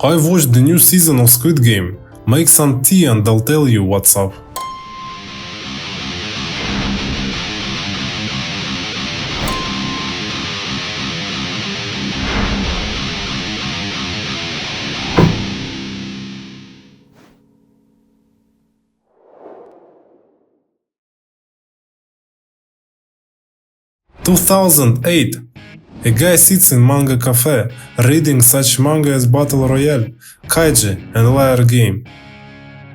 I watched the new season of Squid Game. Make some tea and I'll tell you what's up. (2008). A guy sits in manga cafe, reading such manga as Battle Royale, Kaiji and Liar Game.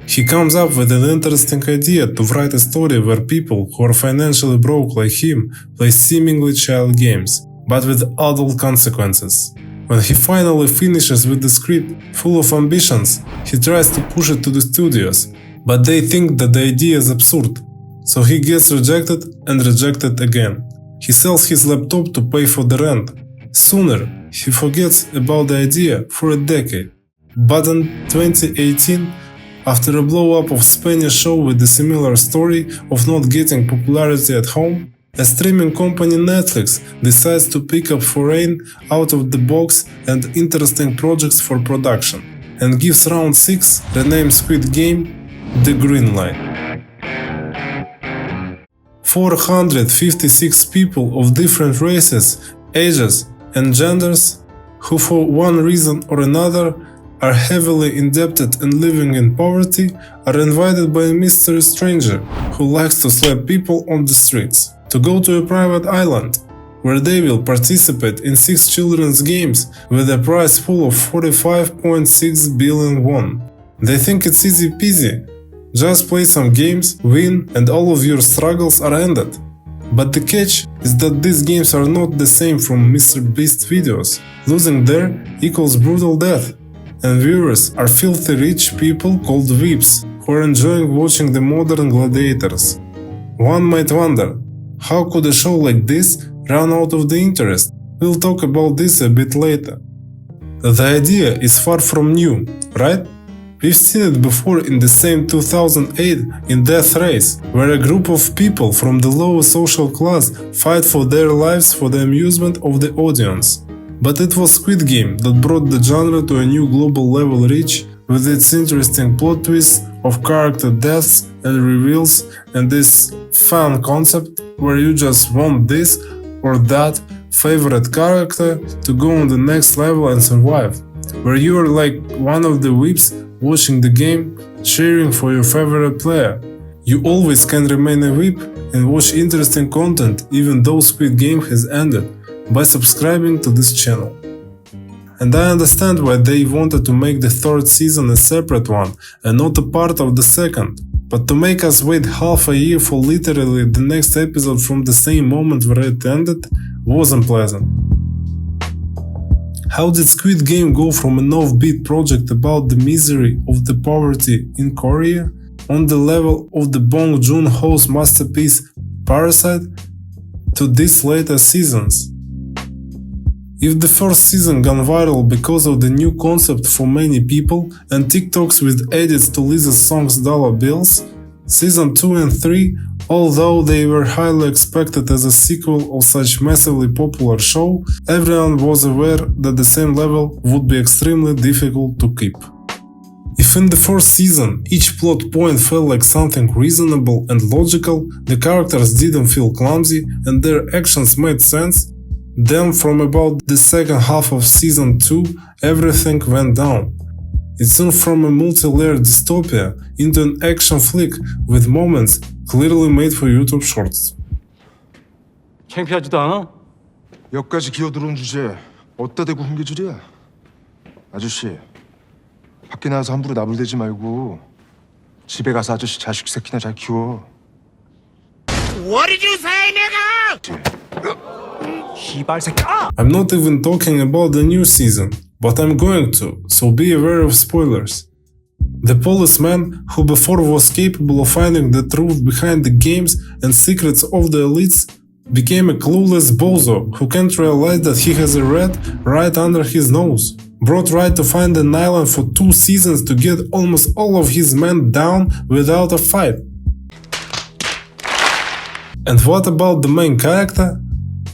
He comes up with an interesting idea to write a story where people who are financially broke like him play seemingly child games, but with adult consequences. When he finally finishes with the script, full of ambitions, he tries to push it to the studios, but they think that the idea is absurd, so he gets rejected and rejected again. He sells his laptop to pay for the rent. Sooner, he forgets about the idea for a decade. But in 2018, after a blow-up of Spanish show with a similar story of not getting popularity at home, a streaming company Netflix decides to pick up foreign, out-of-the-box and interesting projects for production, and gives round 6, renamed Squid Game, the green light. 456 people of different races, ages and genders, who for one reason or another are heavily indebted and living in poverty, are invited by a mystery stranger who likes to slap people on the streets to go to a private island, where they will participate in 6 children's games with a prize pool of 45.6 billion won. They think it's easy peasy. Just play some games, win, and all of your struggles are ended. But the catch is that these games are not the same from Mr. Beast videos. Losing there equals brutal death, and viewers are filthy rich people called weeps who are enjoying watching the modern gladiators. One might wonder, how could a show like this run out of the interest? We'll talk about this a bit later. The idea is far from new, right? We've seen it before in the same 2008 in Death Race, where a group of people from the lower social class fight for their lives for the amusement of the audience. But it was Squid Game that brought the genre to a new global level reach, with its interesting plot twists of character deaths and reveals, and this fun concept where you just want this or that favorite character to go on the next level and survive, where you are like one of the whips watching the game, cheering for your favorite player. You always can remain a whip and watch interesting content even though Squid Game has ended, by subscribing to this channel. And I understand why they wanted to make the 3rd season a separate one and not a part of the 2nd, but to make us wait half a year for literally the next episode from the same moment where it ended wasn't pleasant. How did Squid Game go from an offbeat project about the misery of the poverty in Korea, on the level of the Bong Joon-ho's masterpiece Parasite, to these later seasons? If the first season gone viral because of the new concept for many people and TikToks with edits to Lisa's songs Dollar Bills, season 2 and 3, although they were highly expected as a sequel of such massively popular show, everyone was aware that the same level would be extremely difficult to keep. If in the first season each plot point felt like something reasonable and logical, the characters didn't feel clumsy and their actions made sense, then from about the second half of season 2 everything went down. It's turned from a multi-layered dystopia into an action flick with moments clearly made for YouTube Shorts. 창피하지도 않아? 여기까지 기어 들어온 주제에 어디다 대고 훈계질이야? 아저씨, 밖에 나가서 함부로 나불대지 말고 집에 가서 아저씨 자식 새끼나 잘 키워. What did you say, nigga? 시발 새끼야! I'm not even talking about the new season, but I'm going to, so be aware of spoilers. The policeman, who before was capable of finding the truth behind the games and secrets of the elites, became a clueless bozo who can't realize that he has a rat right under his nose. Brought right to find an island for 2 seasons to get almost all of his men down without a fight. And what about the main character?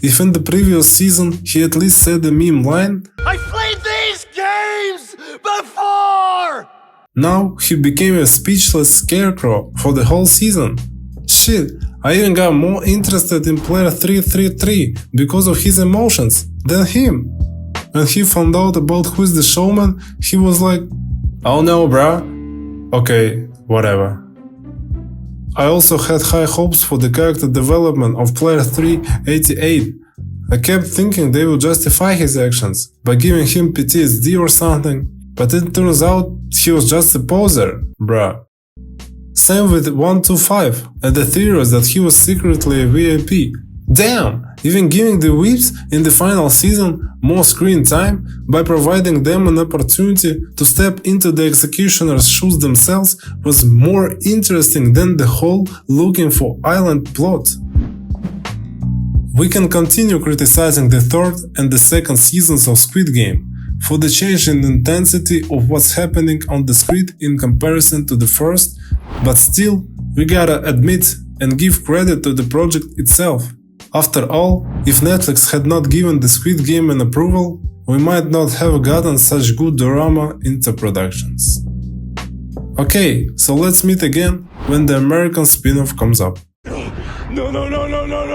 If in the previous season he at least said the meme line, I played these games before! Now he became a speechless scarecrow for the whole season. Shit, I even got more interested in player 333 because of his emotions than him. When he found out about who is the showman, he was like, "Oh no, bruh. Okay, whatever." I also had high hopes for the character development of player 388. I kept thinking they would justify his actions by giving him PTSD or something, but it turns out he was just a poser, bruh. Same with 125 and the theories that he was secretly a VIP. Damn! Even giving the whips in the final season more screen time by providing them an opportunity to step into the executioner's shoes themselves was more interesting than the whole looking for island plot. We can continue criticizing the third and the second seasons of Squid Game for the change in intensity of what's happening on the screen in comparison to the first, but still, we gotta admit and give credit to the project itself. After all, if Netflix had not given the Squid Game an approval, we might not have gotten such good dorama into productions. Okay, so let's meet again when the American spin-off comes up. No, no, no, no, no, no!